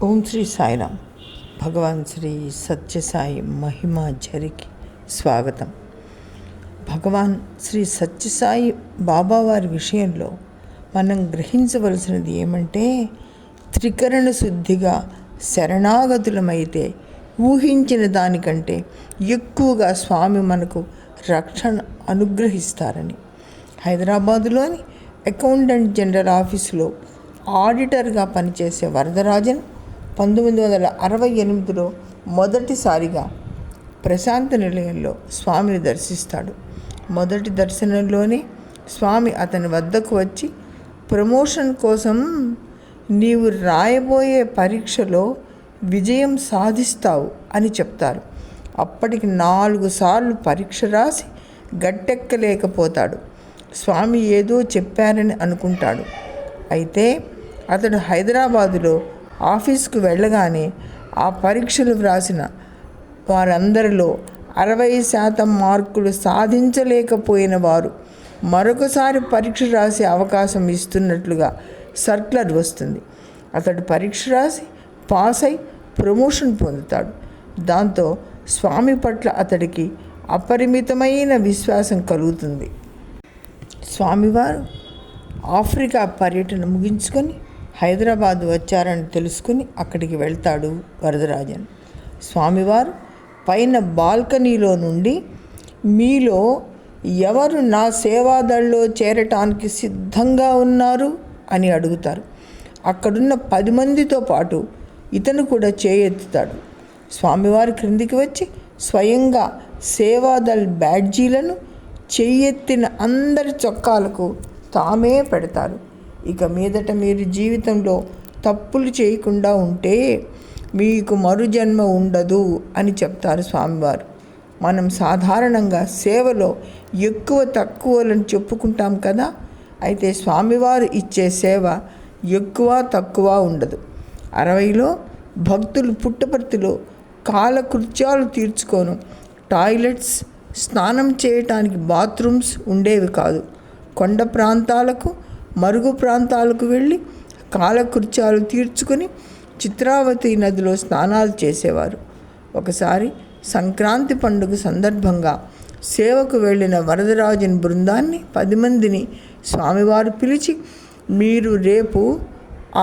ఓం శ్రీ సాయిరామ్. భగవాన్ శ్రీ సత్యసాయి మహిమా ఝరికి స్వాగతం. భగవాన్ శ్రీ సత్యసాయి బాబా వారి విషయంలో మనం గ్రహించవలసినది ఏమంటే, త్రికరణ శుద్ధిగా శరణాగతులమైతే ఊహించిన దానికంటే ఎక్కువగా స్వామి మనకు రక్షణ అనుగ్రహిస్తారని. హైదరాబాదులోని అకౌంటెంట్ జనరల్ ఆఫీసులో ఆడిటర్గా పనిచేసే వరదరాజన్ 1968లో మొదటిసారిగా ప్రశాంత నిలయంలో స్వామిని దర్శిస్తాడు. మొదటి దర్శనంలోనే స్వామి అతని వద్దకు వచ్చి, ప్రమోషన్ కోసం నీవు రాయబోయే పరీక్షలో విజయం సాధిస్తావు అని చెప్తారు. అప్పటికి 4 సార్లు పరీక్ష రాసి గట్టెక్కలేకపోతాడు. స్వామి ఏదో చెప్పారని అనుకుంటాడు. అయితే అతడు హైదరాబాదులో ఆఫీస్కు వెళ్ళగానే ఆ పరీక్షలు వ్రాసిన వారందరిలో 60% మార్కులు సాధించలేకపోయిన వారు మరొకసారి పరీక్ష రాసే అవకాశం ఇస్తున్నట్లుగా సర్క్యులర్ వస్తుంది. అతడు పరీక్ష రాసి పాస్ అయి ప్రమోషన్ పొందుతాడు. దాంతో స్వామి పట్ల అతడికి అపరిమితమైన విశ్వాసం కలుగుతుంది. స్వామివారు ఆఫ్రికా పర్యటన ముగించుకొని హైదరాబాద్ వచ్చారని తెలుసుకుని అక్కడికి వెళ్తాడు వరదరాజన్. స్వామివారు పైన బాల్కనీలో నుండి, మీలో ఎవరు నా సేవాదళ్ళలో చేరటానికి సిద్ధంగా ఉన్నారు అని అడుగుతారు. అక్కడున్న 10 మందితో పాటు ఇతను కూడా చేయెత్తుతాడు. స్వామివారి క్రిందికి వచ్చి స్వయంగా సేవాదళ్ బ్యాడ్జీలను చెయ్యెత్తిన అందరి చొక్కాలకు తామే పెడతారు. ఇక మీదట మీరు జీవితంలో తప్పులు చేయకుండా ఉంటే మీకు మరుజన్మ ఉండదు అని చెప్తారు స్వామివారు. మనం సాధారణంగా సేవలో ఎక్కువ తక్కువలను చెప్పుకుంటాం కదా. అయితే స్వామివారు ఇచ్చే సేవ ఎక్కువ తక్కువ ఉండదు. 60లో భక్తులు పుట్టపర్తిలో కాలకృత్యాలు తీర్చుకోను టాయిలెట్స్, స్నానం చేయటానికి బాత్రూమ్స్ ఉండేవి కాదు. కొండ ప్రాంతాలకు, మరుగు ప్రాంతాలకు వెళ్ళి కాలకృత్యాలు తీర్చుకొని చిత్రావతి నదిలో స్నానాలు చేసేవారు. ఒకసారి సంక్రాంతి పండుగ సందర్భంగా సేవకు వెళ్ళిన వరదరాజన్ బృందాన్ని 10 మందిని స్వామివారు పిలిచి, మీరు రేపు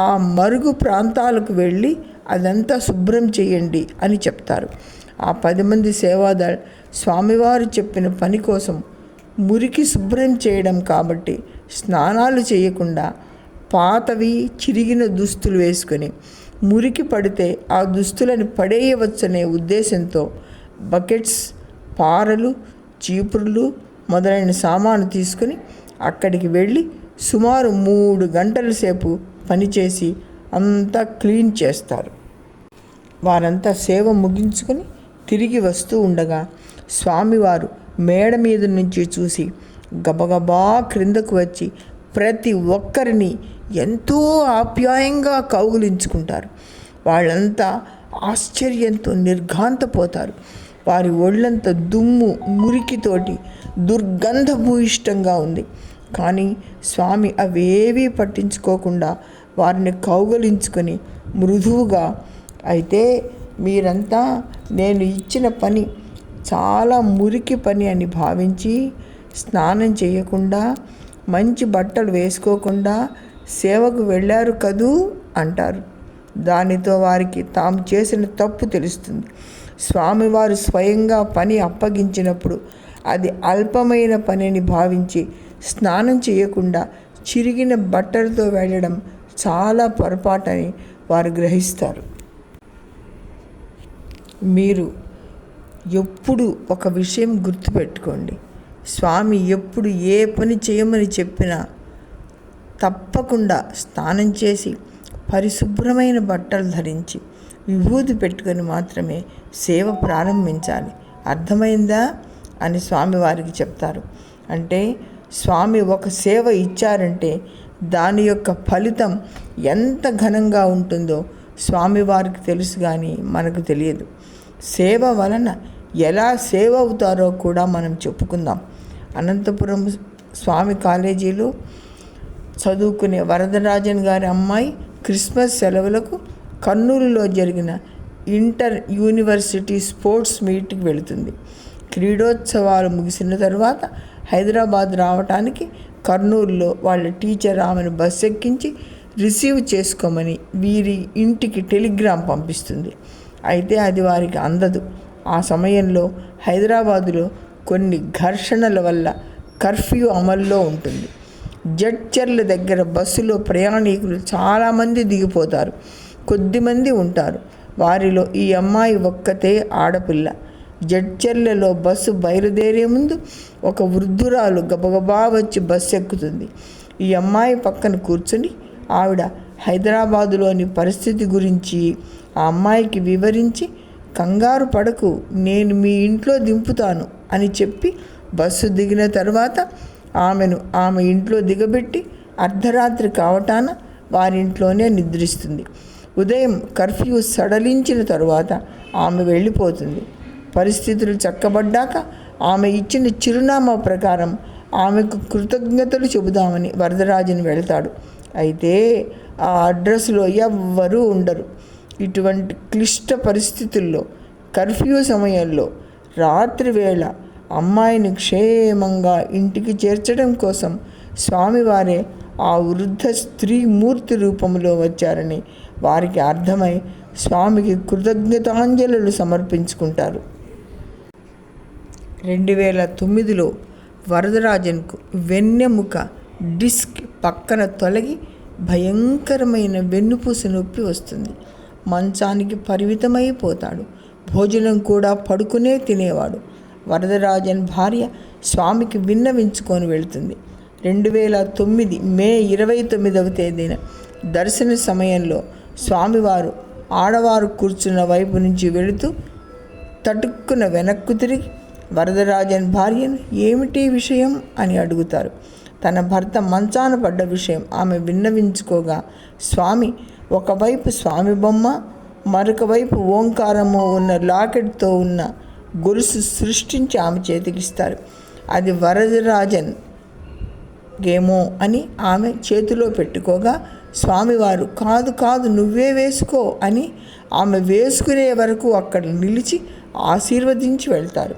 ఆ మరుగు ప్రాంతాలకు వెళ్ళి అదంతా శుభ్రం చేయండి అని చెప్తారు. ఆ 10 మంది సేవాదళ్ స్వామివారు చెప్పిన పని కోసం మురికి శుభ్రం చేయడం కాబట్టి స్నానాలు చేయకుండా పాతవి చిరిగిన దుస్తులు వేసుకొని మురికి పడితే ఆ దుస్తులను పడేయవచ్చనే ఉద్దేశంతో బకెట్స్, పారలు, చీపుర్లు మొదలైన సామాను తీసుకుని అక్కడికి వెళ్ళి సుమారు 3 గంటల సేపు పనిచేసి అంతా క్లీన్ చేస్తారు. వారంతా సేవ ముగించుకొని తిరిగి వస్తూ ఉండగా స్వామివారు మేడ మీద నుంచి చూసి గబగబా క్రిందకు వచ్చి ప్రతి ఒక్కరిని ఎంతో ఆప్యాయంగా కౌగిలించుకుంటారు. వాళ్ళంతా ఆశ్చర్యంతో నిర్ఘాంతపోతారు. వారి ఒళ్ళంతా దుమ్ము, మురికితోటి దుర్గంధభూయిష్టంగా ఉంది. కానీ స్వామి అవేవీ పట్టించుకోకుండా వారిని కౌగిలించుకొని మృదువుగా, అయితే మీరంతా నేను ఇచ్చిన పని చాలా మురికి పని అని భావించి స్నానం చేయకుండా, మంచి బట్టలు వేసుకోకుండా సేవకు వెళ్ళారు కదూ అంటారు. దానితో వారికి తాము చేసిన తప్పు తెలుస్తుంది. స్వామివారు స్వయంగా పని అప్పగించినప్పుడు అది అల్పమైన పనిని భావించి స్నానం చేయకుండా చిరిగిన బట్టలతో వెళ్ళడం చాలా పొరపాటని వారు గ్రహిస్తారు. మీరు ఎప్పుడు ఒక విషయం గుర్తుపెట్టుకోండి, స్వామి ఎప్పుడు ఏ పని చేయమని చెప్పినా తప్పకుండా స్నానం చేసి పరిశుభ్రమైన బట్టలు ధరించి విభూతి పెట్టుకొని మాత్రమే సేవ ప్రారంభించాలి. అర్థమైందా అని స్వామివారికి చెప్తారు. అంటే స్వామి ఒక సేవ ఇచ్చారంటే దాని యొక్క ఫలితం ఎంత ఘనంగా ఉంటుందో స్వామివారికి తెలుసు, కానీ మనకు తెలియదు. సేవ వలన ఎలా సేవ అవుతారో కూడా మనం చెప్పుకుందాం. అనంతపురం స్వామి కాలేజీలో చదువుకునే వరదరాజన్ గారి అమ్మాయి క్రిస్మస్ సెలవులకు కర్నూలులో జరిగిన ఇంటర్ యూనివర్సిటీ స్పోర్ట్స్ మీట్కి వెళుతుంది. క్రీడోత్సవాలు ముగిసిన తర్వాత హైదరాబాద్ రావటానికి కర్నూలులో వాళ్ళ టీచర్ ఆమెను బస్సు ఎక్కించి రిసీవ్ చేసుకోమని వీరి ఇంటికి టెలిగ్రామ్ పంపిస్తుంది. అయితే అది వారికి అందదు. ఆ సమయంలో హైదరాబాదులో కొన్ని ఘర్షణల వల్ల కర్ఫ్యూ అమల్లో ఉంటుంది. జడ్చర్ల దగ్గర బస్సులో ప్రయాణికులు చాలామంది దిగిపోతారు. కొద్దిమంది ఉంటారు. వారిలో ఈ అమ్మాయి ఒక్కతే ఆడపిల్ల. జడ్చర్లలో బస్సు బయలుదేరే ముందు ఒక వృద్ధురాలు గబగబా వచ్చి బస్సు ఎక్కుతుంది. ఈ అమ్మాయి పక్కన కూర్చుని ఆవిడ హైదరాబాదులోని పరిస్థితి గురించి ఆ అమ్మాయికి వివరించి, కంగారు పడకు, నేను మీ ఇంట్లో దింపుతాను అని చెప్పి బస్సు దిగిన తర్వాత ఆమెను ఆమె ఇంట్లో దిగబెట్టి అర్ధరాత్రి కావటాన వారింట్లోనే నిద్రిస్తుంది. ఉదయం కర్ఫ్యూ సడలించిన తరువాత ఆమె వెళ్ళిపోతుంది. పరిస్థితులు చక్కబడ్డాక ఆమె ఇచ్చిన చిరునామా ప్రకారం ఆమెకు కృతజ్ఞతలు చెబుదామని వరదరాజన్ వెళ్తాడు. అయితే ఆ అడ్రస్లో ఎవ్వరూ ఉండరు. ఇటువంటి క్లిష్ట పరిస్థితుల్లో కర్ఫ్యూ సమయంలో రాత్రి వేళ అమ్మాయిని క్షేమంగా ఇంటికి చేర్చడం కోసం స్వామివారే ఆ వృద్ధ స్త్రీ మూర్తి రూపంలో వచ్చారని వారికి అర్థమై స్వామికి కృతజ్ఞతాంజలులు సమర్పించుకుంటారు. 2009లో వరదరాజన్కు వెన్నెముక డిస్క్ పక్కన తొలగి భయంకరమైన వెన్నుపూస నొప్పి వస్తుంది. మంచానికి పరిమితమైపోతాడు. భోజనం కూడా పడుకునే తినేవాడు. వరదరాజన్ భార్య స్వామికి విన్నవించుకొని వెళుతుంది. 2009 మే 29వ తేదీన దర్శన సమయంలో స్వామివారు ఆడవారు కూర్చున్న వైపు నుంచి వెళుతూ తటుక్కున వెనక్కు తిరిగి వరదరాజన్ భార్యను ఏమిటి విషయం అని అడుగుతారు. తన భర్త మంచాన పడ్డ విషయం ఆమె విన్నవించుకోగా స్వామి ఒకవైపు స్వామి బొమ్మ, మరొక వైపు ఓంకారము ఉన్న లాకెట్తో ఉన్న గొలుసు సృష్టించి ఆమె చేతికిస్తారు. అది వరదరాజన్ గేమో అని ఆమె చేతిలో పెట్టుకోగా స్వామివారు కాదు కాదు నువ్వే వేసుకో అని ఆమె వేసుకునే వరకు అక్కడ నిలిచి ఆశీర్వదించి వెళ్తారు.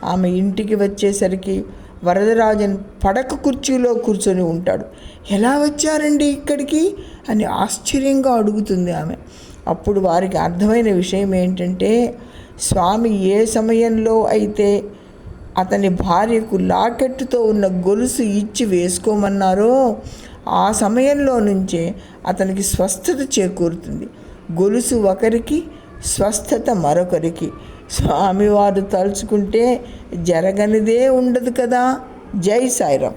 ఆమె ఇంటికి వచ్చేసరికి వరదరాజన్ పడక కుర్చీలో కూర్చొని ఉంటాడు. ఎలా వచ్చారండి ఇక్కడికి అని ఆశ్చర్యంగా అడుగుతుంది ఆమె. అప్పుడు వారికి అర్థమైన విషయం ఏంటంటే, స్వామి ఏ సమయంలో అయితే అతని భార్యకు లాకెట్తో ఉన్న గొలుసు ఇచ్చి వేసుకోమన్నారో ఆ సమయంలో నుంచే అతనికి స్వస్థత చేకూరుతుంది. గొలుసు ఒకరికి, స్వస్థత మరొకరికి. స్వామివారు తలుచుకుంటే జరగనిదే ఉండదు కదా. జై సాయిరాం.